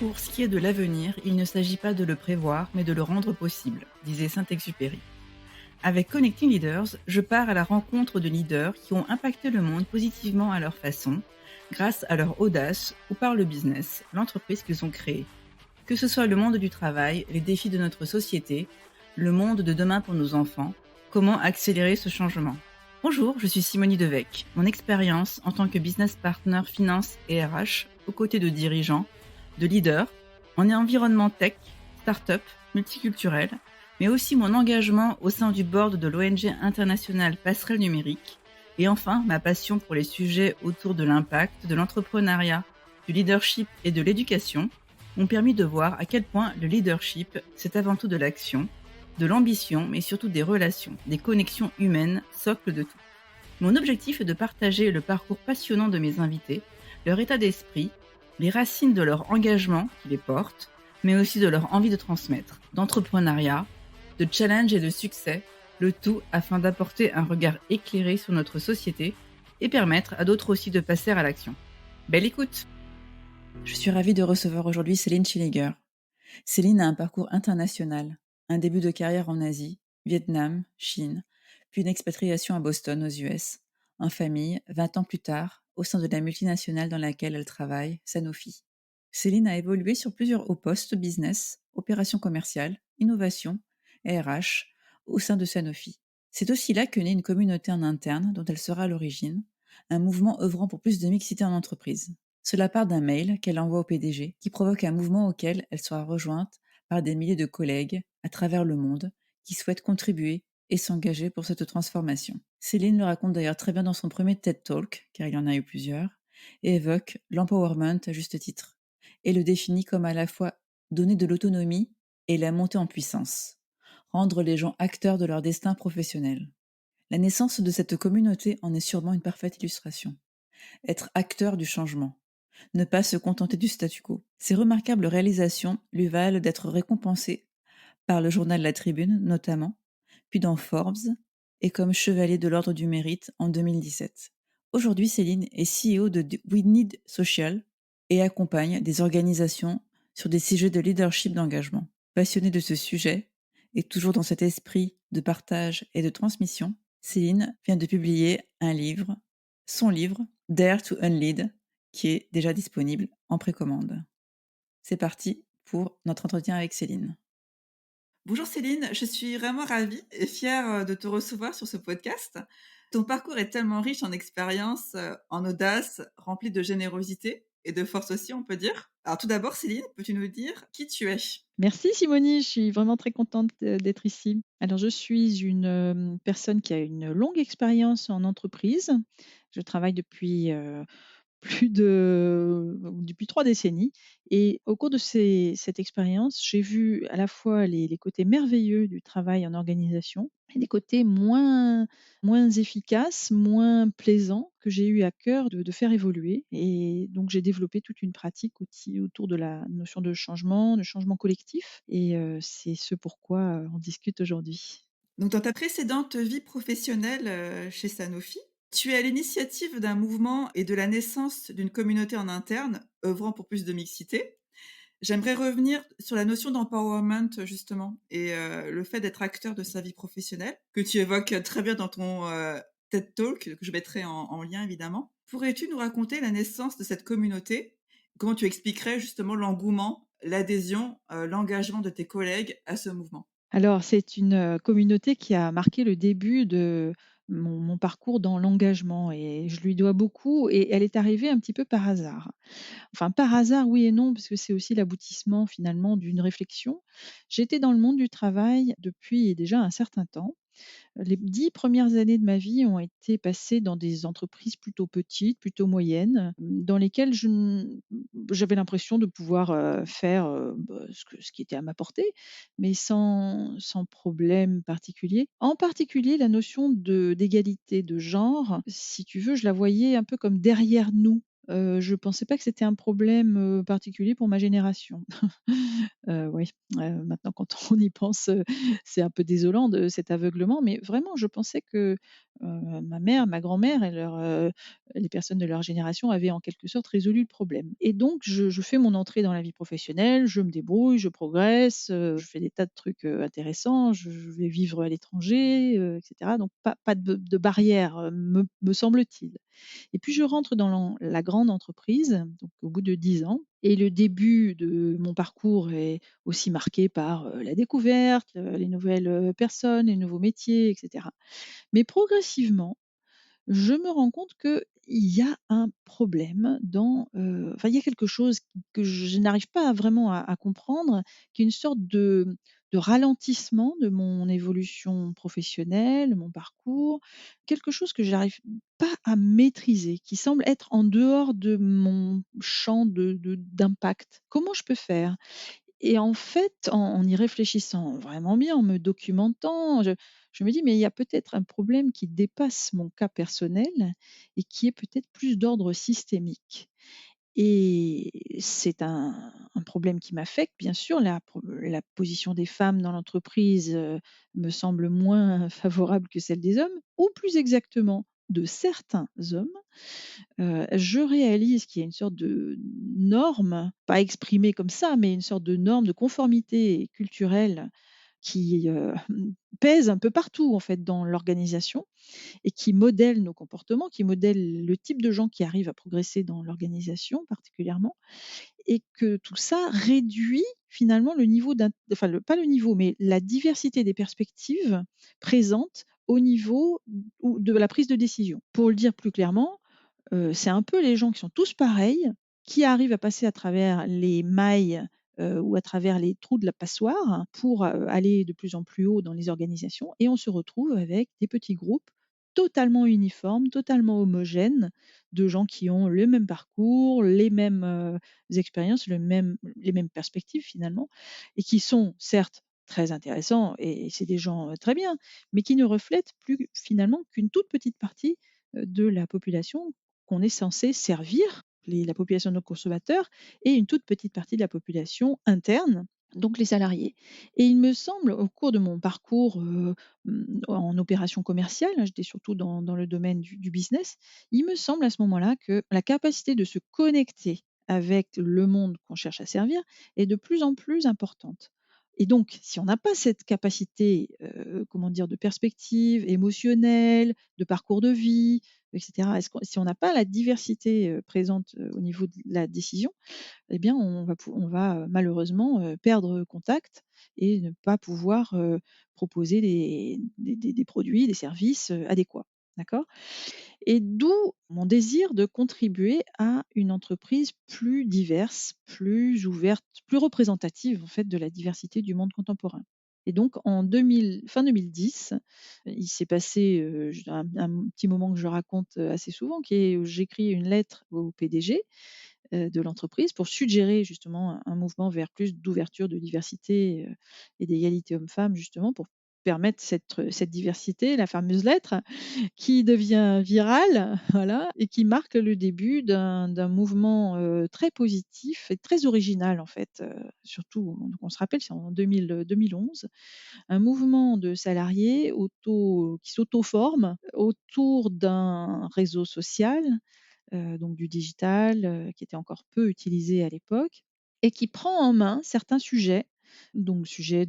Pour ce qui est de l'avenir, il ne s'agit pas de le prévoir, mais de le rendre possible, disait Saint-Exupéry. Avec Connecting Leaders, je pars à la rencontre de leaders qui ont impacté le monde positivement à leur façon, grâce à leur audace ou par le business, l'entreprise qu'ils ont créée. Que ce soit le monde du travail, les défis de notre société, le monde de demain pour nos enfants, comment accélérer ce changement. Bonjour, je suis Simonie Devec. Mon expérience en tant que business partner finance et RH, aux côtés de dirigeants, de leaders, en environnement tech, start-up, multiculturel, mais aussi mon engagement au sein du board de l'ONG internationale Passerelle Numérique, et enfin ma passion pour les sujets autour de l'impact, de l'entrepreneuriat, du leadership et de l'éducation, m'ont permis de voir à quel point le leadership, c'est avant tout de l'action, de l'ambition, mais surtout des relations, des connexions humaines, socle de tout. Mon objectif est de partager le parcours passionnant de mes invités, leur état d'esprit, les racines de leur engagement qui les portent, mais aussi de leur envie de transmettre, d'entrepreneuriat, de challenge et de succès, le tout afin d'apporter un regard éclairé sur notre société et permettre à d'autres aussi de passer à l'action. Belle écoute! Je suis ravie de recevoir aujourd'hui Céline Schilliger. Céline a un parcours international, un début de carrière en Asie, Vietnam, Chine, puis une expatriation à Boston aux US. En famille, 20 ans plus tard, au sein de la multinationale dans laquelle elle travaille, Sanofi. Céline a évolué sur plusieurs hauts postes business, opérations commerciales, innovation, RH, au sein de Sanofi. C'est aussi là que naît une communauté en interne dont elle sera à l'origine, un mouvement œuvrant pour plus de mixité en entreprise. Cela part d'un mail qu'elle envoie au PDG, qui provoque un mouvement auquel elle sera rejointe par des milliers de collègues à travers le monde qui souhaitent contribuer et s'engager pour cette transformation. Céline le raconte d'ailleurs très bien dans son premier TED Talk, car il y en a eu plusieurs, et évoque l'empowerment à juste titre, et le définit comme à la fois donner de l'autonomie et la montée en puissance, rendre les gens acteurs de leur destin professionnel. La naissance de cette communauté en est sûrement une parfaite illustration. Être acteur du changement, ne pas se contenter du statu quo. Ces remarquables réalisations lui valent d'être récompensée par le journal La Tribune notamment, puis dans Forbes et comme chevalier de l'Ordre du Mérite en 2017. Aujourd'hui, Céline est CEO de We Need Social et accompagne des organisations sur des sujets de leadership d'engagement. Passionnée de ce sujet et toujours dans cet esprit de partage et de transmission, Céline vient de publier son livre Dare to Unlead, qui est déjà disponible en précommande. C'est parti pour notre entretien avec Céline. Bonjour Céline, je suis vraiment ravie et fière de te recevoir sur ce podcast. Ton parcours est tellement riche en expérience, en audace, rempli de générosité et de force aussi, on peut dire. Alors tout d'abord, Céline, peux-tu nous dire qui tu es? Merci Simonie, je suis vraiment très contente, d'être ici. Alors je suis une, personne qui a une longue expérience en entreprise. Je travaille plus depuis 3 décennies et au cours de cette expérience, j'ai vu à la fois les côtés merveilleux du travail en organisation et des côtés moins efficaces, moins plaisants que j'ai eu à cœur de faire évoluer et donc j'ai développé toute une pratique autour de la notion de changement collectif et c'est ce pourquoi, on discute aujourd'hui. Donc dans ta précédente vie professionnelle, chez Sanofi, tu es à l'initiative d'un mouvement et de la naissance d'une communauté en interne, œuvrant pour plus de mixité. J'aimerais revenir sur la notion d'empowerment, justement et le fait d'être acteur de sa vie professionnelle, que tu évoques très bien dans ton, TED Talk, que je mettrai en lien évidemment. Pourrais-tu nous raconter la naissance de cette communauté? Comment tu expliquerais justement l'engouement, l'adhésion, l'engagement de tes collègues à ce mouvement? Alors, c'est une, communauté qui a marqué le début de mon parcours dans l'engagement et je lui dois beaucoup et elle est arrivée un petit peu par hasard. Enfin, par hasard, oui et non, parce que c'est aussi l'aboutissement finalement d'une réflexion. J'étais dans le monde du travail depuis déjà un certain temps. Les 10 premières années de ma vie ont été passées dans des entreprises plutôt petites, plutôt moyennes, dans lesquelles j'avais l'impression de pouvoir, faire, ce qui était à ma portée, mais sans problème particulier. En particulier, la notion d'égalité de genre, si tu veux, je la voyais un peu comme derrière nous. Je pensais pas que c'était un problème, particulier pour ma génération. Oui, maintenant quand on y pense, c'est un peu désolant de cet aveuglement, mais vraiment je pensais que, ma mère, ma grand-mère et les personnes de leur génération avaient en quelque sorte résolu le problème et donc je fais mon entrée dans la vie professionnelle, je me débrouille, je progresse, je fais des tas de trucs, intéressants, je vais vivre à l'étranger, et cetera donc pas de barrière, me semble-t-il. Et puis je rentre dans la grande entreprise, donc au bout de 10 ans et le début de mon parcours est aussi marqué par, la découverte, les nouvelles, personnes, les nouveaux métiers et cetera. Mais progressivement, je me rends compte qu'il y a un problème enfin il y a quelque chose que je n'arrive pas vraiment à comprendre, qui est une sorte de ralentissement de mon évolution professionnelle, mon parcours, quelque chose que j'arrive pas à maîtriser, qui semble être en dehors de mon champ d'impact. Comment je peux faire? Et en fait, en y réfléchissant vraiment bien, en me documentant, je me dis: «Mais il y a peut-être un problème qui dépasse mon cas personnel et qui est peut-être plus d'ordre systémique». Et c'est un problème qui m'affecte, bien sûr. La position des femmes dans l'entreprise, me semble moins favorable que celle des hommes, ou plus exactement, de certains hommes. Je réalise qu'il y a une sorte de norme, pas exprimée comme ça, mais une sorte de norme de conformité culturelle qui, pèse un peu partout, en fait, dans l'organisation et qui modèle nos comportements, qui modèle le type de gens qui arrivent à progresser dans l'organisation particulièrement et que tout ça réduit finalement le niveau enfin pas le niveau, mais la diversité des perspectives présentes au niveau de la prise de décision. Pour le dire plus clairement, c'est un peu les gens qui sont tous pareils, qui arrivent à passer à travers les mailles, ou à travers les trous de la passoire pour, aller de plus en plus haut dans les organisations et on se retrouve avec des petits groupes totalement uniformes, totalement homogènes, de gens qui ont le même parcours, les mêmes, expériences, les mêmes perspectives finalement et qui sont certes très intéressants et c'est des gens, très bien, mais qui ne reflètent plus finalement qu'une toute petite partie, de la population qu'on est censé servir, la population de nos consommateurs et une toute petite partie de la population interne, donc les salariés. Et il me semble, au cours de mon parcours en opération commerciale, hein, j'étais surtout dans le domaine du business, il me semble à ce moment-là que la capacité de se connecter avec le monde qu'on cherche à servir est de plus en plus importante. Et donc, si on n'a pas cette capacité, comment dire, de perspective émotionnelle, de parcours de vie, et cetera. Si on n'a pas la diversité, présente, au niveau de la décision, eh bien on va, malheureusement, perdre contact et ne pas pouvoir, proposer des produits, des services, adéquats. D'accord? Et d'où mon désir de contribuer à une entreprise plus diverse, plus ouverte, plus représentative en fait de la diversité du monde contemporain. Et donc en 2000 fin 2010, il s'est passé, un petit moment que je raconte, assez souvent qui est où j'écris une lettre au PDG, de l'entreprise pour suggérer justement un mouvement vers plus d'ouverture, de diversité, et d'égalité hommes-femmes justement pour permettre cette diversité, la fameuse lettre qui devient virale, voilà, et qui marque le début d'un mouvement, très positif et très original en fait, surtout on se rappelle c'est en 2011, un mouvement de salariés qui s'auto-forment autour d'un réseau social, donc du digital, qui était encore peu utilisé à l'époque et qui prend en main certains sujets, donc sujet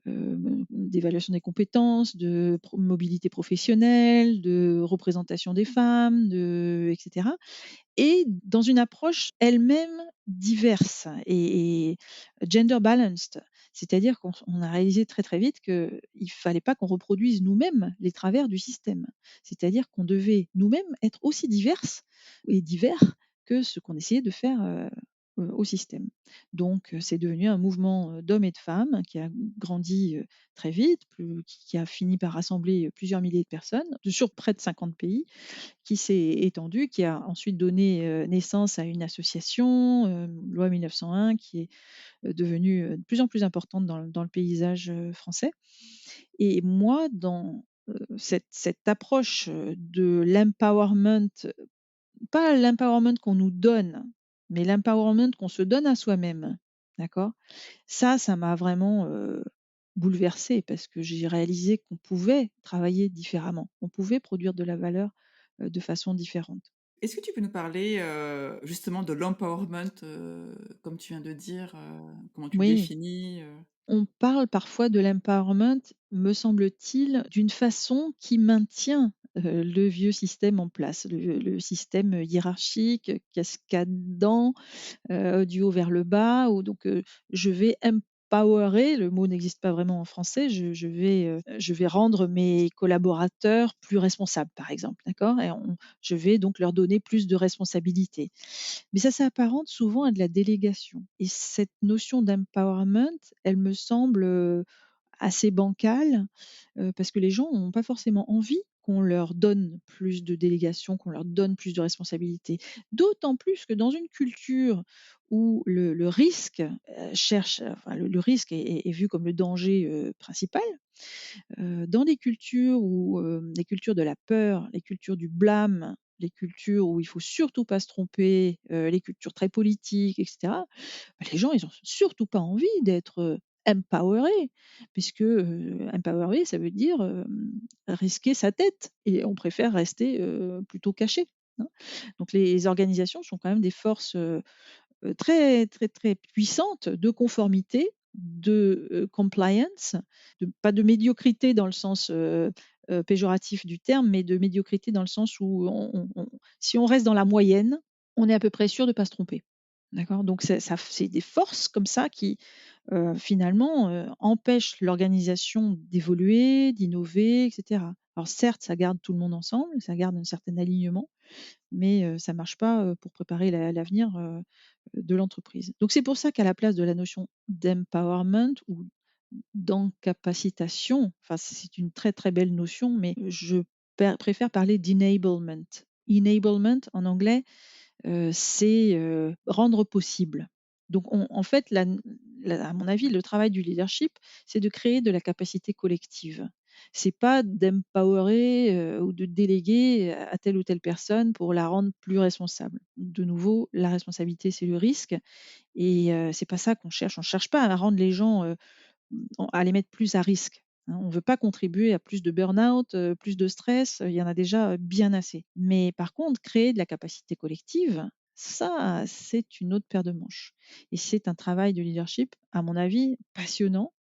d'évaluation des compétences, de mobilité professionnelle, de représentation des femmes, et cetera et dans une approche elle-même diverse et gender balanced. C'est-à-dire qu'on a réalisé très, très vite qu'il ne fallait pas qu'on reproduise nous-mêmes les travers du système. C'est-à-dire qu'on devait nous-mêmes être aussi diverses et divers que ce qu'on essayait de faire, au système. Donc c'est devenu un mouvement, d'hommes et de femmes qui a grandi, très vite, qui a fini par rassembler, plusieurs milliers de personnes, sur près de 50 pays qui s'est étendue, qui a ensuite donné, naissance à une association, loi 1901, qui est, devenue, de plus en plus importante dans le paysage, français. Et moi, dans, cette approche, de l'empowerment pas l'empowerment qu'on nous donne, mais l'empowerment qu'on se donne à soi-même, d'accord? Ça m'a vraiment, bouleversée parce que j'ai réalisé qu'on pouvait travailler différemment, on pouvait produire de la valeur, de façon différente. Est-ce que tu peux nous parler, justement de l'empowerment, comme tu viens de dire, comment tu le Oui. définis, On parle parfois de l'empowerment, me semble-t-il, d'une façon qui maintient, le vieux système en place, le système hiérarchique, cascadant, du haut vers le bas ou donc je vais empowerer, le mot n'existe pas vraiment en français, je vais rendre mes collaborateurs plus responsables, par exemple, d'accord? Je vais donc leur donner plus de responsabilités. Mais ça s'apparente souvent à de la délégation et cette notion d'empowerment, elle me semble, assez bancale, parce que les gens n'ont pas forcément envie qu'on leur donne plus de délégation, qu'on leur donne plus de responsabilités. D'autant plus que dans une culture où le risque, enfin le risque est vu comme le danger, principal, dans les cultures où, les cultures de la peur, les cultures du blâme, les cultures où il faut surtout pas se tromper, les cultures très politiques et cetera, bah, les gens ils ont surtout pas envie d'être, empowerés puisque, empowerer ça veut dire, risquer sa tête et on préfère rester, plutôt caché, hein. Donc les organisations sont quand même des forces, très, très, très puissante de conformité, de, compliance, pas de médiocrité dans le sens, péjoratif du terme, mais de médiocrité dans le sens où si on reste dans la moyenne, on est à peu près sûr de ne pas se tromper. D'accord? Donc c'est des forces comme ça qui, finalement, empêchent l'organisation d'évoluer, d'innover et cetera. Alors certes, ça garde tout le monde ensemble, ça garde un certain alignement, mais ça marche pas, pour préparer l'avenir, de l'entreprise. Donc c'est pour ça qu'à la place de la notion d'empowerment ou d'encapacitation, enfin c'est une très, très belle notion, mais je préfère parler d'enablement. Enablement en anglais, c'est, rendre possible. Donc en fait, à mon avis, le travail du leadership, c'est de créer de la capacité collective. C'est pas d'empowerer, ou de déléguer à telle ou telle personne pour la rendre plus responsable. De nouveau, la responsabilité, c'est le risque et c'est pas ça qu'on cherche. On cherche pas à rendre les gens, à les mettre plus à risque, hein. On ne veut pas contribuer à plus de burn-out, plus de stress, il y en a déjà, bien assez. Mais par contre, créer de la capacité collective, ça, c'est une autre paire de manches et c'est un travail de leadership, à mon avis, passionnant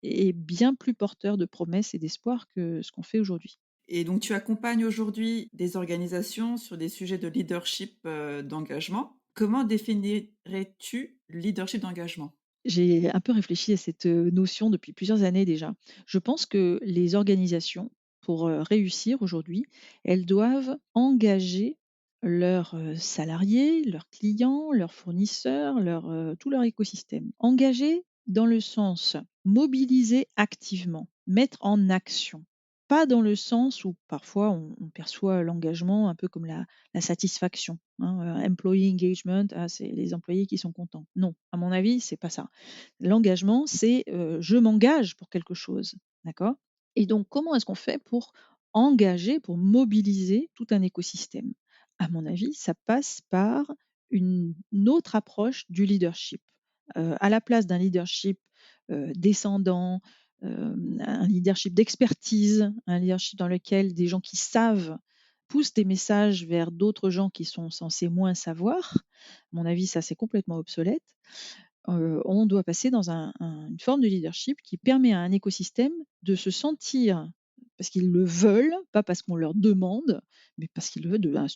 et bien plus porteur de promesses et d'espoir que ce qu'on fait aujourd'hui. et donc tu accompagnes aujourd'hui des organisations sur des sujets de leadership, d'engagement. Comment définirais-tu leadership d'engagement? J'ai un peu réfléchi à cette, notion depuis plusieurs années déjà. Je pense que les organisations, pour, réussir aujourd'hui, elles doivent engager leurs, salariés, leurs clients, leurs fournisseurs, tout leur écosystème. Engager dans le sens mobiliser activement, mettre en action. Pas dans le sens où parfois on perçoit l'engagement un peu comme la satisfaction, hein, employee engagement, ah c'est les employés qui sont contents. Non, à mon avis, c'est pas ça. L'engagement, c'est, je m'engage pour quelque chose, d'accord? Et donc comment est-ce qu'on fait pour engager, pour mobiliser tout un écosystème? À mon avis, ça passe par une autre approche du leadership. À la place d'un leadership, descendant, un leadership d'expertise, un leadership dans lequel des gens qui savent poussent des messages vers d'autres gens qui sont censés moins savoir. À mon avis, ça, c'est complètement obsolète. On doit passer dans une forme de leadership qui permet à un écosystème de se sentir, parce qu'ils le veulent, pas parce qu'on leur demande, mais parce qu'ils le veulent,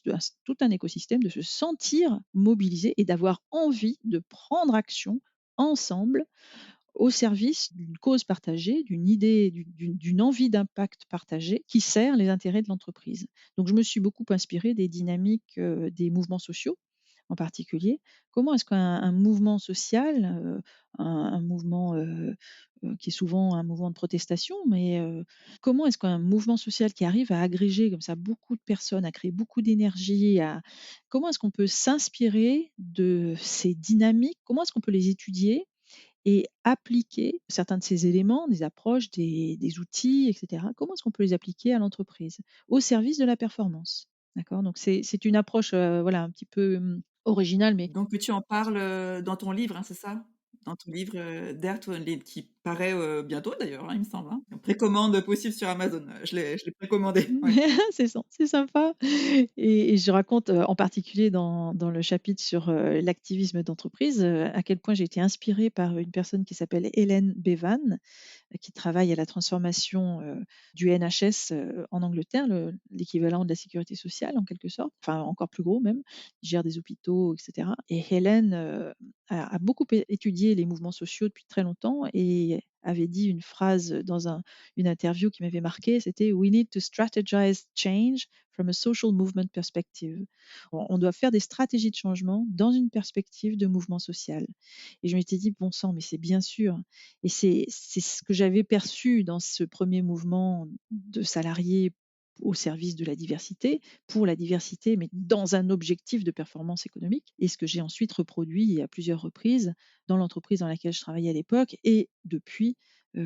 tout un écosystème de se sentir mobilisé et d'avoir envie de prendre action ensemble au service d'une cause partagée, d'une idée, d'une envie d'impact partagée qui sert les intérêts de l'entreprise. Donc je me suis beaucoup inspirée des dynamiques, des mouvements sociaux en particulier. Comment est-ce qu'un mouvement social, un mouvement, qui est souvent un mouvement de protestation, mais comment est-ce qu'un mouvement social qui arrive à agréger comme ça beaucoup de personnes, à créer beaucoup d'énergie, comment est-ce qu'on peut s'inspirer de ces dynamiques? Comment est-ce qu'on peut les étudier et appliquer certains de ces éléments, des approches, des outils et cetera? Comment est-ce qu'on peut les appliquer à l'entreprise, au service de la performance? d'accord? Donc c'est une approche, voilà, un petit peu, originale, mais Donc tu en parles, dans ton livre, hein, c'est ça? Dans ton livre, Dare to Unlead qui paraît, bientôt d'ailleurs, hein, il me semble, hein? En précommande possible sur Amazon, je l'ai précommandé, ouais. C'est sympa et je raconte, en particulier dans le chapitre sur, l'activisme d'entreprise, à quel point j'ai été inspirée par une personne qui s'appelle Hélène Bevan, qui travaille à la transformation, du NHS, en Angleterre, l'équivalent de la sécurité sociale en quelque sorte, enfin encore plus gros même. Ils gèrent des hôpitaux et cetera et Hélène, a beaucoup étudié les mouvements sociaux depuis très longtemps et avait dit une phrase dans une interview qui m'avait marquée, c'était: «We need to strategize change from a social movement perspective». On doit faire des stratégies de changement dans une perspective de mouvement social et je m'étais dit: «Bon sang, mais c'est bien sûr». Et c'est ce que j'avais perçu dans ce premier mouvement de salariés au service de la diversité, pour la diversité, mais dans un objectif de performance économique et ce que j'ai ensuite reproduit à plusieurs reprises dans l'entreprise dans laquelle je travaillais à l'époque et depuis,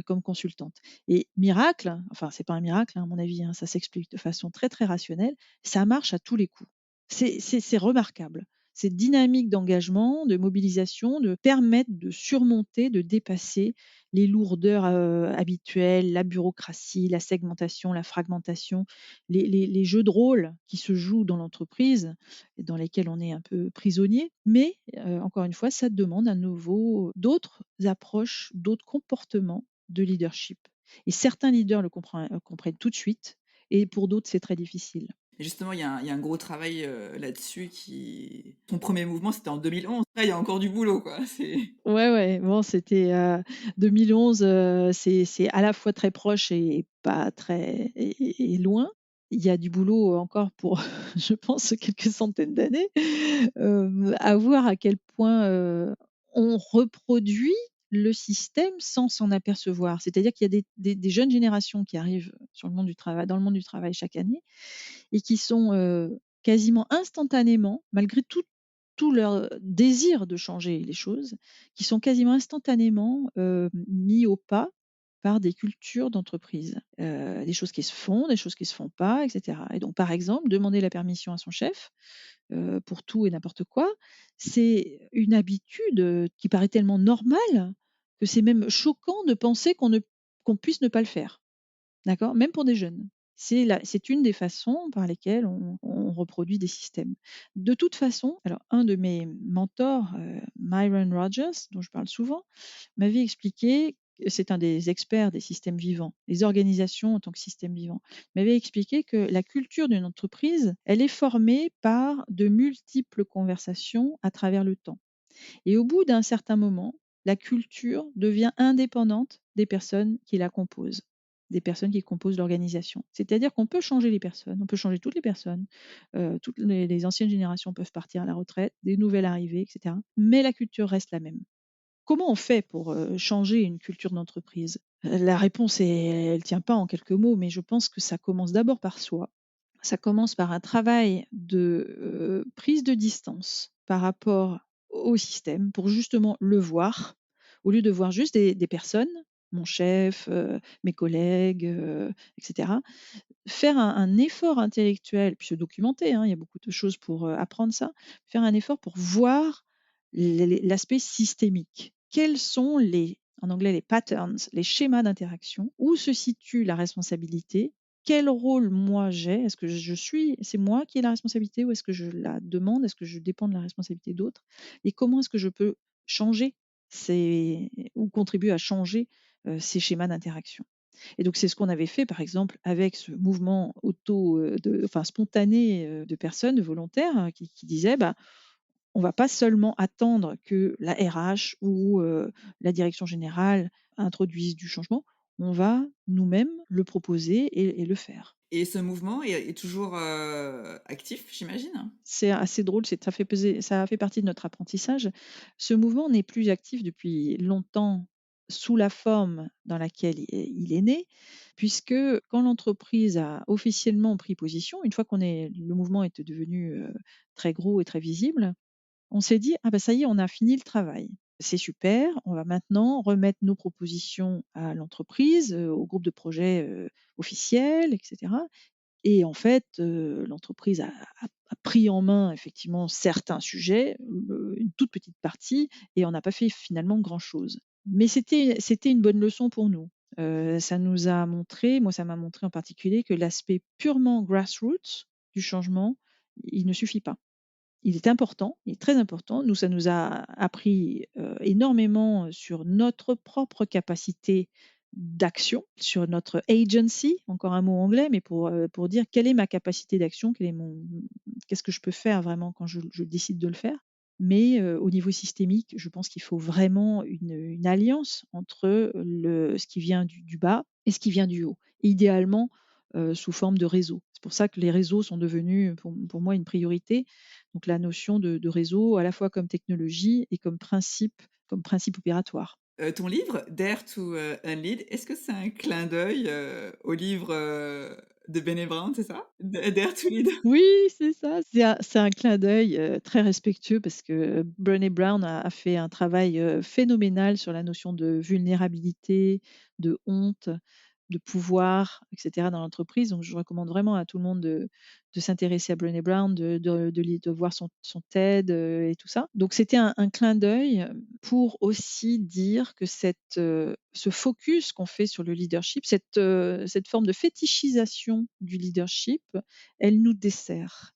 comme consultante. Et miracle, enfin c'est pas un miracle, hein, à mon avis, hein, ça s'explique de façon très, très rationnelle, ça marche à tous les coups. C'est remarquable. Cette dynamique d'engagement, de mobilisation, de permettre de surmonter, de dépasser les lourdeurs, habituelles, la bureaucratie, la segmentation, la fragmentation, les jeux de rôle qui se jouent dans l'entreprise et dans lesquels on est un peu prisonnier. Mais, encore une fois, ça demande d'autres approches, d'autres comportements de leadership. Et certains leaders le comprennent tout de suite et pour d'autres, c'est très difficile. Et justement, il y a un gros travail, là-dessus qui ton premier mouvement, c'était en 2011. Là, il y a encore du boulot, quoi, c'est Ouais, ouais, bon, c'était, 2011, c'est à la fois très proche et pas très et loin. Il y a du boulot encore pour, je pense, quelques centaines d'années, à voir à quel point, on reproduit le système sans s'en apercevoir. C'est-à-dire qu'il y a des jeunes générations qui arrivent sur le monde du travail dans le monde du travail chaque année et qui sont, quasiment instantanément, malgré tout leur désir de changer les choses, qui sont quasiment instantanément, mis au pas par des cultures d'entreprise. Des choses qui se font, des choses qui se font pas et cetera et donc par exemple, demander la permission à son chef, pour tout et n'importe quoi, c'est une habitude, qui paraît tellement normale que c'est même choquant de penser qu'on puisse ne pas le faire. D'accord? Même pour des jeunes. C'est une des façons par lesquelles on reproduit des systèmes. De toute façon, alors un de mes mentors, Myron Rogers, dont je parle souvent, m'avait expliqué c'est un des experts des systèmes vivants, les organisations en tant que système vivant. Il m'avait expliqué que la culture d'une entreprise, elle est formée par de multiples conversations à travers le temps. Et au bout d'un certain moment, la culture devient indépendante des personnes qui la composent, des personnes qui composent l'organisation. C'est-à-dire qu'on peut changer les personnes, on peut changer toutes les personnes, toutes les anciennes générations peuvent partir à la retraite, des nouvelles arriver, et cetera. Mais la culture reste la même. Comment on fait pour changer une culture d'entreprise? La réponse, elle tient pas en quelques mots, mais je pense que ça commence d'abord par soi. Ça commence par un travail de, prise de distance par rapport au système pour justement le voir, au lieu de voir juste des personnes, mon chef, mes collègues, et cetera. Faire un effort intellectuel, puis se documenter, hein, il y a beaucoup de choses pour, apprendre ça. Faire un effort pour voir l'aspect systémique. Quels sont en anglais les patterns, les schémas d'interaction? Où se situe la responsabilité? Quel rôle moi j'ai? Est-ce que c'est moi qui ai la responsabilité ou est-ce que je la demande? Est-ce que je dépends de la responsabilité d'autres? Et comment est-ce que je peux changer ou contribuer à changer, ces schémas d'interaction? Et donc c'est ce qu'on avait fait par exemple avec ce mouvement enfin spontané, de personnes, de volontaires, qui disaient: «Bah, on va pas seulement attendre que la RH ou, la direction générale introduise du changement, on va nous-mêmes le proposer et le faire». et ce mouvement est toujours, actif, j'imagine? C'est assez drôle, ça a fait partie de notre apprentissage. Ce mouvement n'est plus actif depuis longtemps sous la forme dans laquelle il est né, puisque quand l'entreprise a officiellement pris position, une fois le mouvement était devenu, très gros et très visible, on s'est dit: «Ah bah, ça y est, on a fini le travail. C'est super, on va maintenant remettre nos propositions à l'entreprise, au groupe de projet, officiel et cetera et en fait, l'entreprise a pris en main effectivement certains sujets, une toute petite partie, et on n'a pas fait finalement grand-chose. Mais c'était une bonne leçon pour nous. Ça nous a montré, moi ça m'a montré en particulier, que l'aspect purement grassroots du changement, il ne suffit pas. Il est important, il est très important. Nous, ça nous a appris, énormément, sur notre propre capacité d'action, sur notre agency, encore un mot anglais, mais pour dire quelle est ma capacité d'action, qu'est-ce que je peux faire vraiment quand je décide de le faire. Mais, au niveau systémique, je pense qu'il faut vraiment une alliance entre ce qui vient du bas et ce qui vient du haut. Idéalement, sous forme de réseau. C'est pour ça que les réseaux sont devenus pour moi une priorité. Donc la notion de réseau à la fois comme technologie et comme principe opératoire. Ton livre Dare to, Unlead, est-ce que c'est un clin d'œil, au livre, de Brené Brown, c'est ça? Dare to Lead? Oui, c'est ça, c'est un clin d'œil, très respectueux parce que Brené Brown a fait un travail, phénoménal sur la notion de vulnérabilité, de honte, de pouvoir, et cetera, dans l'entreprise. Donc je recommande vraiment à tout le monde de s'intéresser à Brené Brown, de voir son TED, et tout ça. Donc c'était un clin d'œil, pour aussi dire que ce focus qu'on fait sur le leadership, cette forme de fétichisation du leadership, elle nous dessert,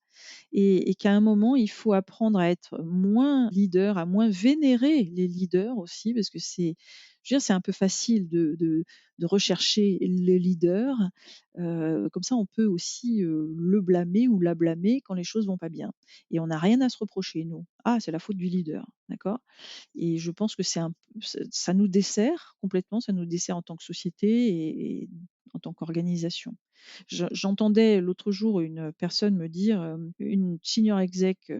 et qu'à un moment, il faut apprendre à être moins leader, à moins vénérer les leaders aussi, parce que je veux dire, c'est un peu facile de rechercher le leader. Comme ça, on peut aussi, le blâmer ou la blâmer quand les choses vont pas bien, et on n'a rien à se reprocher, nous. «Ah, c'est la faute du leader», d'accord? Et je pense que ça nous dessert complètement, ça nous dessert en tant que société et en tant qu'organisation. J'entendais l'autre jour une personne me dire, une senior exec,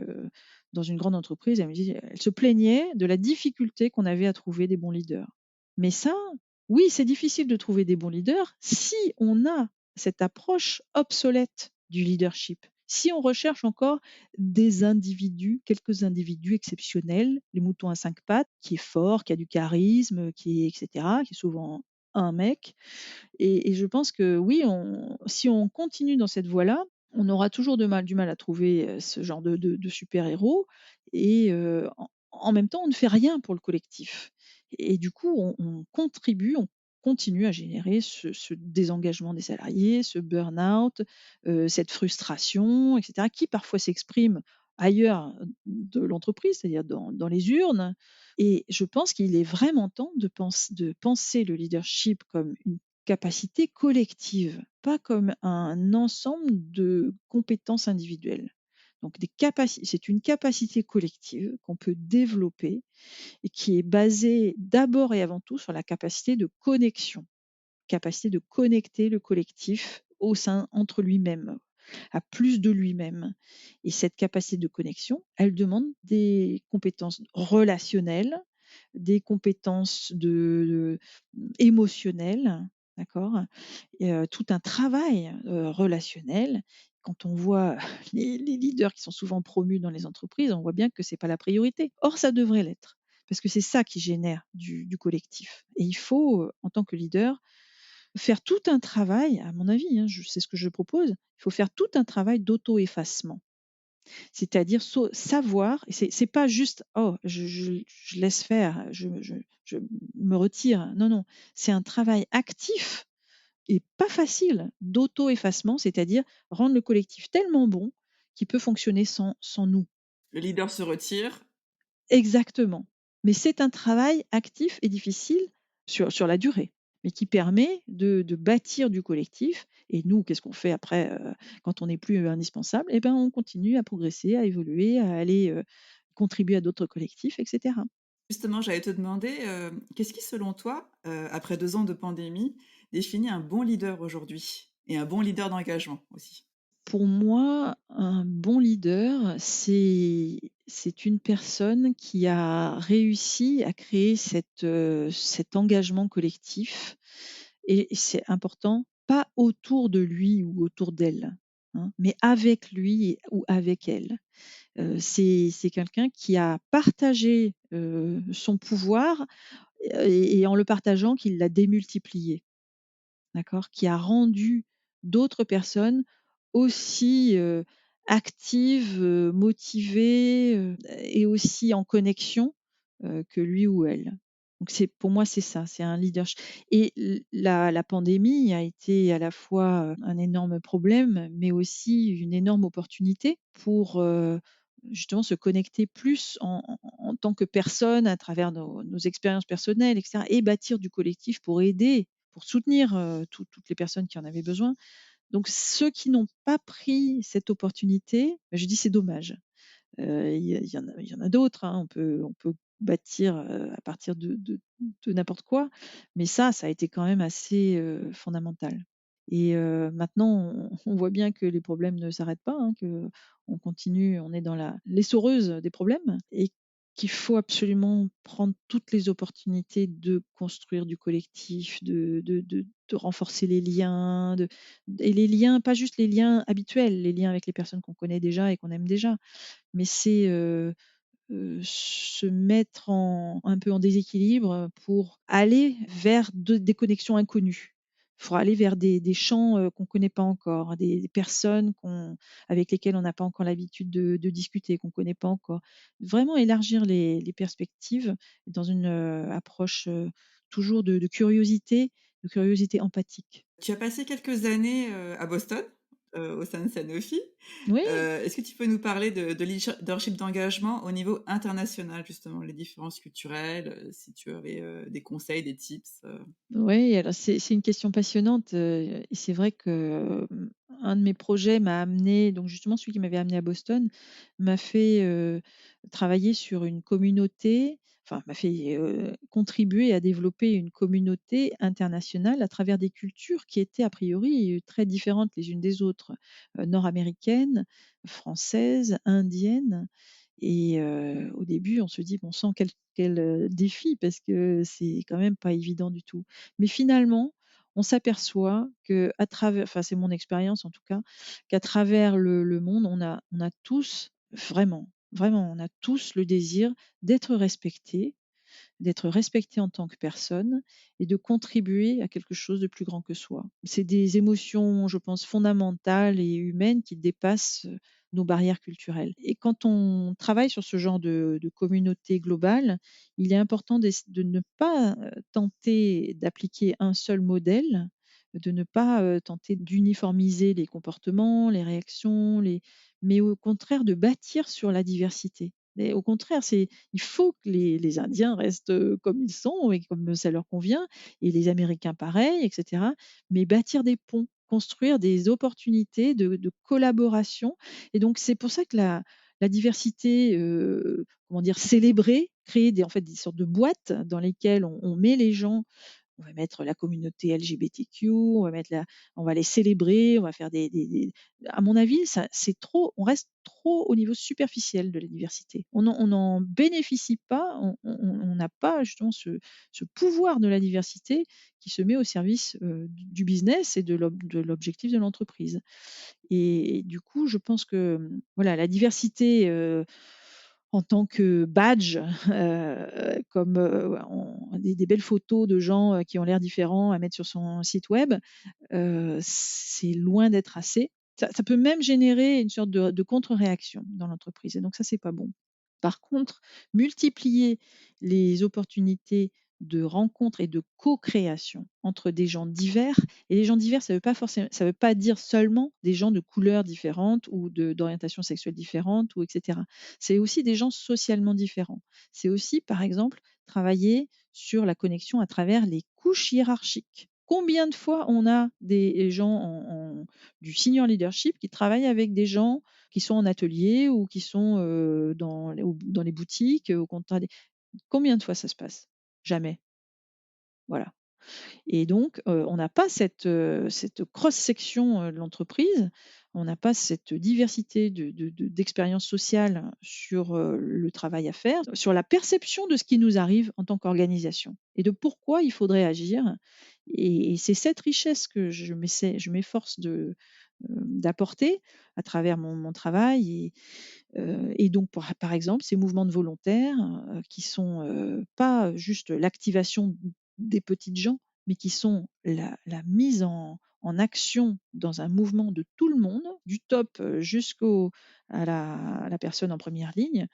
dans une grande entreprise, elle se plaignait de la difficulté qu'on avait à trouver des bons leaders. Mais ça, oui, c'est difficile de trouver des bons leaders si on a cette approche obsolète du leadership. Si on recherche encore quelques individus exceptionnels, les moutons à 5 pattes, qui est fort, qui a du charisme, et cetera, qui est souvent un mec, et je pense que oui, si on continue dans cette voie-là, on aura toujours du mal à trouver, ce genre de super-héros, et en même temps, on ne fait rien pour le collectif, et du coup, on continue à générer ce désengagement des salariés, ce burn-out, cette frustration, et cetera, qui parfois s'exprime ailleurs de l'entreprise, c'est-à-dire dans les urnes, et je pense qu'il est vraiment temps de penser le leadership comme une capacité collective, pas comme un ensemble de compétences individuelles. Donc c'est une capacité collective qu'on peut développer et qui est basée d'abord et avant tout sur la capacité de connecter le collectif entre lui-même, à plus de lui-même. Et cette capacité de connexion, elle demande des compétences relationnelles, des compétences émotionnelles, d'accord? Et tout un travail, relationnel. Quand on voit les leaders qui sont souvent promus dans les entreprises, on voit bien que c'est pas la priorité. Or, ça devrait l'être, parce que c'est ça qui génère du collectif, et il faut, en tant que leader, faire tout un travail, à mon avis, hein, c'est ce que je propose, il faut faire tout un travail d'auto-effacement. C'est-à-dire savoir, et c'est pas juste: «Oh, je laisse faire, je me retire». Non, non, c'est un travail actif et pas facile d'auto-effacement, c'est-à-dire rendre le collectif tellement bon qu'il peut fonctionner sans nous. Le leader se retire. Exactement. Mais c'est un travail actif et difficile sur la durée, mais qui permet de bâtir du collectif, et nous, qu'est-ce qu'on fait après, quand on n'est plus, indispensable? Eh ben, on continue à progresser, à évoluer, à aller, contribuer à d'autres collectifs, et cetera. Justement, j'allais te demander, qu'est-ce qui, selon toi, après 2 ans de pandémie, définit un bon leader aujourd'hui? Et un bon leader d'engagement aussi? Pour moi, un bon leader, c'est une personne qui a réussi à créer cet engagement collectif, et c'est important, pas autour de lui ou autour d'elle, hein, mais avec lui ou avec elle. C'est quelqu'un qui a partagé, son pouvoir, et en le partageant, qui l'a démultiplié. D'accord? Qui a rendu d'autres personnes aussi, active, motivée, et aussi en connexion, que lui ou elle. Donc c'est pour moi, c'est ça, c'est un leadersh et la pandémie a été à la fois, un énorme problème, mais aussi une énorme opportunité pour, justement se connecter plus en tant que personne à travers nos expériences personnelles et cetera et bâtir du collectif pour aider, pour soutenir, toutes les personnes qui en avaient besoin. Donc ceux qui n'ont pas pris cette opportunité, je dis: «C'est dommage». Il y en a d'autres, hein, on peut bâtir, à partir de n'importe quoi, mais ça a été quand même assez, fondamental et maintenant on voit bien que les problèmes ne s'arrêtent pas, hein, qu'on continue, on est dans la l'essoreuse des problèmes et qu'il faut absolument prendre toutes les opportunités de construire du collectif, de renforcer les liens, et les liens, pas juste les liens habituels, les liens avec les personnes qu'on connaît déjà et qu'on aime déjà, mais c'est, se mettre un peu en déséquilibre, pour aller vers des connexions inconnues. Pour aller vers des champs, qu'on ne connaît pas encore, des personnes avec lesquelles on n'a pas encore l'habitude de discuter, qu'on ne connaît pas encore. Vraiment élargir les perspectives dans une, approche, toujours de curiosité empathique. Tu as passé quelques années, à Boston, au sein de Sanofi. Oui. Est-ce que tu peux nous parler de leadership d'engagement au niveau international, justement, les différences culturelles, si tu avais, des conseils, des tips? Oui, alors c'est une question passionnante, et c'est vrai que, un de mes projets m'a amené donc justement celui qui m'avait amené à Boston, m'a fait, travailler sur une communauté, enfin m'a fait, contribuer à développer une communauté internationale à travers des cultures qui étaient a priori, très différentes les unes des autres, nord-américaines, françaises, indiennes et au début on se dit: «Bon sang quel, défi» parce que c'est quand même pas évident du tout. Mais finalement, on s'aperçoit qu'à travers enfin c'est mon expérience en tout cas, qu'à travers le monde, on a tous vraiment, vraiment, on a tous le désir d'être respecté en tant que personne et de contribuer à quelque chose de plus grand que soi. C'est des émotions, je pense, fondamentales et humaines qui dépassent, nos barrières culturelles. Et quand on travaille sur ce genre de communauté globale, il est important de ne pas, tenter d'appliquer un seul modèle, de ne pas, tenter d'uniformiser les comportements, les réactions, mais au contraire de bâtir sur la diversité. Et au contraire, il faut que les Indiens restent, comme ils sont et comme ça leur convient et les Américains pareil et cetera. Mais bâtir des ponts, construire des opportunités de collaboration et donc c'est pour ça que la diversité, comment dire? Célébrer, créer en fait, des sortes de boîtes dans lesquelles on met les gens, on va mettre la communauté LGBTQ, on va les célébrer, on va faire des à mon avis, ça c'est trop on reste trop au niveau superficiel de la diversité. On n'en bénéficie pas, on n'a pas justement ce pouvoir de la diversité qui se met au service, du business et de l'objectif de l'entreprise. Et du coup, je pense que, voilà, la diversité, en tant que badge, comme, des belles photos de gens, qui ont l'air différents à mettre sur son site web, c'est loin d'être assez. Ça peut même générer une sorte de contre-réaction dans l'entreprise et donc ça, c'est pas bon. Par contre, multiplier les opportunités de rencontres et de co-création entre des gens divers et les gens divers, ça veut pas dire seulement des gens de couleurs différentes ou d'orientation sexuelle différente ou et cetera. C'est aussi des gens socialement différents. C'est aussi, par exemple, travailler sur la connexion à travers les couches hiérarchiques. Combien de fois on a des gens du senior leadership qui travaillent avec des gens qui sont en atelier ou qui sont, dans les boutiques, au comptoir des combien de fois ça se passe? Jamais. Voilà. Et donc, on n'a pas cette cross-section, de l'entreprise, on n'a pas cette diversité d'expériences sociales sur, le travail à faire, sur la perception de ce qui nous arrive en tant qu'organisation et de pourquoi il faudrait agir et c'est cette richesse que je m'efforce d'apporter à travers mon travail et donc par exemple, ces mouvements de volontaires, qui sont, pas juste l'activation des petites gens, mais qui sont la mise en action dans un mouvement de tout le monde, du top, jusqu'au à la personne en première ligne.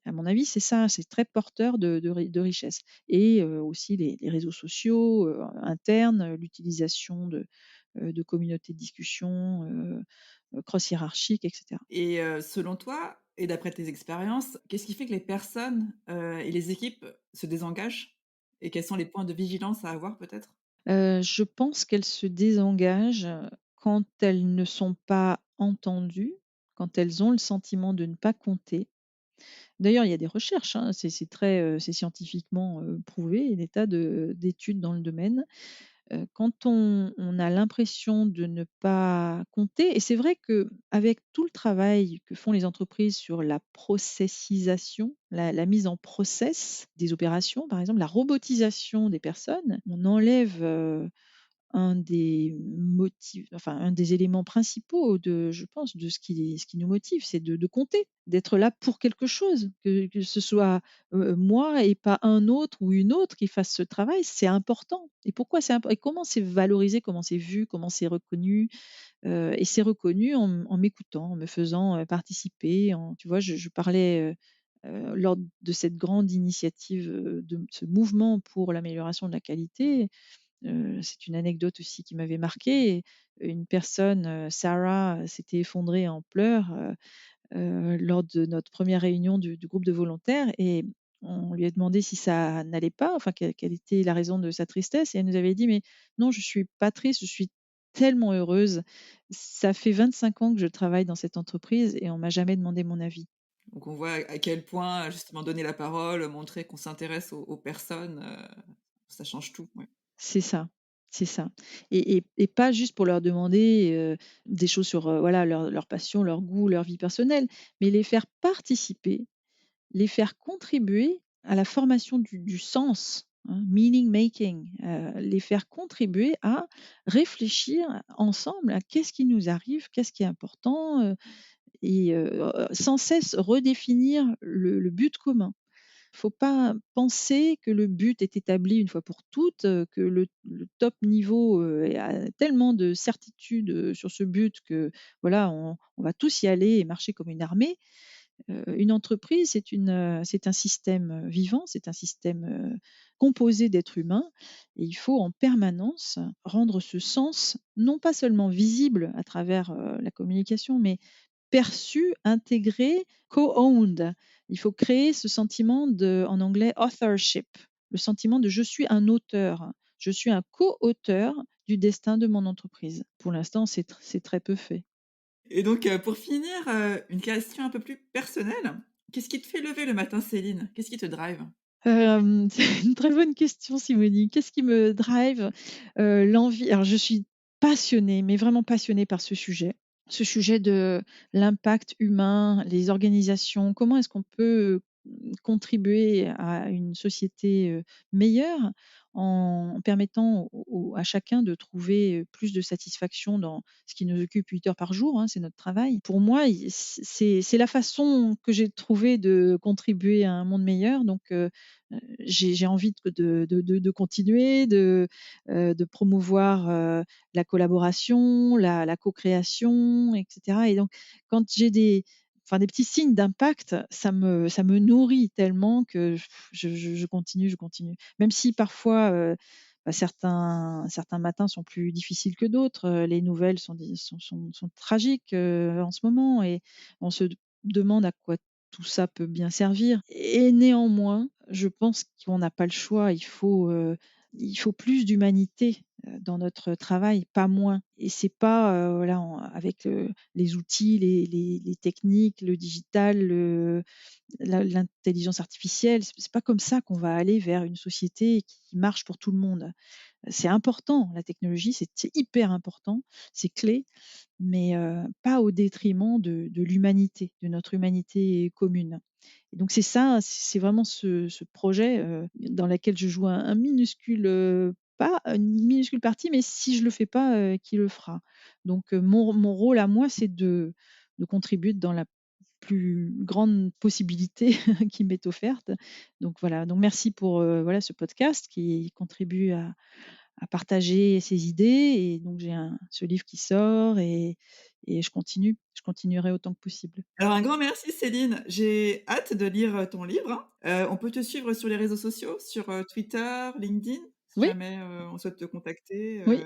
À mon avis, c'est ça, c'est très porteur de richesse et aussi les réseaux sociaux, internes, l'utilisation de communautés de discussion, cross hiérarchiques et cetera. Et selon toi et d'après tes expériences, qu'est-ce qui fait que les personnes, et les équipes se désengagent? Et quels sont les points de vigilance à avoir peut-être? Je pense qu'elles se désengagent, quand elles ne sont pas entendues, quand elles ont le sentiment de ne pas compter. D'ailleurs, il y a des recherches, hein, c'est très, c'est scientifiquement, prouvé, il y a des tas d'études dans le domaine. Quand on a l'impression de ne pas compter et c'est vrai qu'avec tout le travail que font les entreprises sur la processisation, la mise en process des opérations, par exemple, la robotisation des personnes, on enlève, un des motifs, enfin un des éléments principaux de je pense, de ce qui nous motive, c'est de compter, d'être là pour quelque chose, que ce soit, moi et pas un autre ou une autre qui fasse ce travail, c'est important. Et pourquoi c'est imp et comment c'est valorisé, comment c'est vu, comment c'est reconnu? Et c'est reconnu en m'écoutant, en me faisant, participer, en tu vois? Je parlais, lors de cette grande initiative, de ce mouvement pour l'amélioration de la qualité. C'est une anecdote aussi qui m'avait marquée. Une personne, Sarah, s'était effondrée en pleurs, lors de notre première réunion du groupe de volontaires et on lui a demandé si ça n'allait pas, enfin quelle était la raison de sa tristesse et elle nous avait dit: «Mais non, je suis pas triste, je suis tellement heureuse. Ça fait 25 ans que je travaille dans cette entreprise et on m'a jamais demandé mon avis». Donc on voit à quel point, justement, donner la parole, montrer qu'on s'intéresse aux personnes, ça change tout, ouais. C'est ça, c'est ça et pas juste pour leur demander, des choses sur, voilà, leur passion, leur goût, leur vie personnelle, mais les faire participer, les faire contribuer à la formation du sens, hein, meaning making, les faire contribuer à réfléchir ensemble à qu'est-ce qui nous arrive, qu'est-ce qui est important, et sans cesse redéfinir le but commun. Faut pas penser que le but est établi une fois pour toutes, que le top niveau, a tellement de certitude, sur ce but que voilà, on va tous y aller et marcher comme une armée. Une entreprise, c'est un système, vivant, c'est un système, composé d'êtres humains et il faut en permanence rendre ce sens non pas seulement visible à travers, la communication, mais perçu, intégré, co-owned. Il faut créer ce sentiment de en anglais authorship, le sentiment de je suis un auteur, je suis un co-auteur du destin de mon entreprise. Pour l'instant, c'est très peu fait. Et donc, pour finir, une question un peu plus personnelle. Qu'est-ce qui te fait lever le matin, Céline? Qu'est-ce qui te drive? C'est une très bonne question Simone. Qu'est-ce qui me drive? L'envie, alors je suis passionnée, mais vraiment passionnée par ce sujet. Ce sujet de l'impact humain, les organisations, comment est-ce qu'on peut, contribuer à une société, meilleure en permettant à chacun de trouver, plus de satisfaction dans ce qui nous occupe 8 heures par jour, hein, c'est notre travail. Pour moi, c'est la façon que j'ai trouvé de contribuer à un monde meilleur donc j'ai envie de continuer, de promouvoir, la collaboration, la co-création et cetera et donc quand j'ai des petits signes d'impact, ça me nourrit tellement que je continue, je continue. Même si parfois, certains matins sont plus difficiles que d'autres, les nouvelles sont tragiques, en ce moment et on se demande à quoi tout ça peut bien servir et néanmoins, je pense qu'on n'a pas le choix. Il faut plus d'humanité, dans notre travail, pas moins et c'est pas, voilà, avec, les outils, les techniques, le digital, l'intelligence artificielle, c'est pas comme ça qu'on va aller vers une société qui marche pour tout le monde. C'est important, la technologie, c'est hyper important, c'est clé, mais pas au détriment de l'humanité, de notre humanité commune. Et donc c'est ça, c'est vraiment ce projet, dans lequel je joue un minuscule, pas une minuscule partie, mais si je le fais pas, qui le fera? Donc mon rôle à moi, c'est de contribuer dans la plus grande possibilité qui m'est offerte. Donc voilà, donc merci pour, voilà ce podcast qui contribue à partager ses idées et donc j'ai ce livre qui sort et je continue. Je continuerai autant que possible. Alors un grand merci Céline, j'ai hâte de lire, ton livre, hein. On peut te suivre sur les réseaux sociaux, sur, Twitter, LinkedIn? Si Oui, jamais, on souhaite te contacter, oui,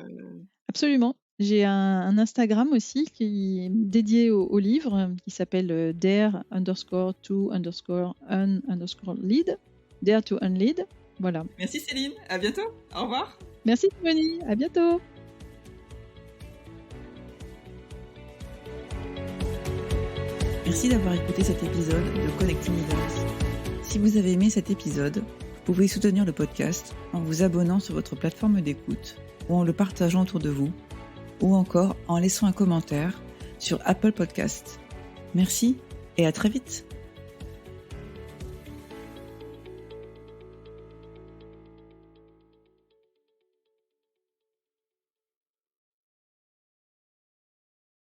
absolument. J'ai un Instagram aussi qui est dédié au livre, qui s'appelle, dare_to_un_lead, dare to unlead. Voilà. Merci Céline, à bientôt. Au revoir. Merci Simone, à bientôt. Merci d'avoir écouté cet épisode de Connecting Leaders. Si vous avez aimé cet épisode, vous pouvez soutenir le podcast en vous abonnant sur votre plateforme d'écoute ou en le partageant autour de vous ou encore en laissant un commentaire sur Apple Podcasts. Merci et à très vite.